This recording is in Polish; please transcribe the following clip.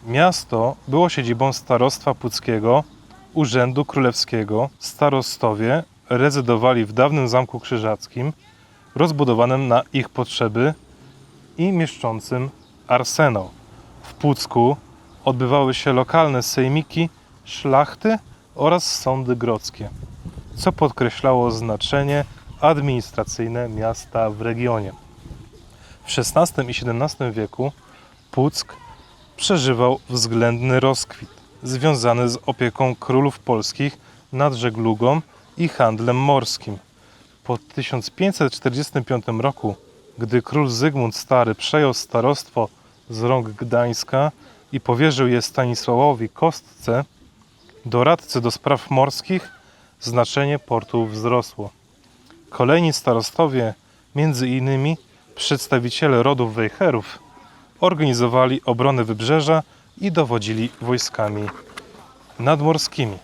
Miasto było siedzibą starostwa puckiego, urzędu królewskiego. Starostowie rezydowali w dawnym Zamku Krzyżackim, rozbudowanym na ich potrzeby i mieszczącym arsenał. W Pucku odbywały się lokalne sejmiki szlachty oraz sądy grodzkie, co podkreślało znaczenie administracyjne miasta w regionie. W XVI i XVII wieku Puck przeżywał względny rozkwit, związany z opieką królów polskich nad żeglugą i handlem morskim. Po 1545 roku, gdy król Zygmunt Stary przejął starostwo z rąk Gdańska i powierzył je Stanisławowi Kostce, doradcy do spraw morskich, znaczenie portu wzrosło. Kolejni starostowie, między innymi przedstawiciele rodów Wejherów, organizowali obronę wybrzeża i dowodzili wojskami nadmorskimi.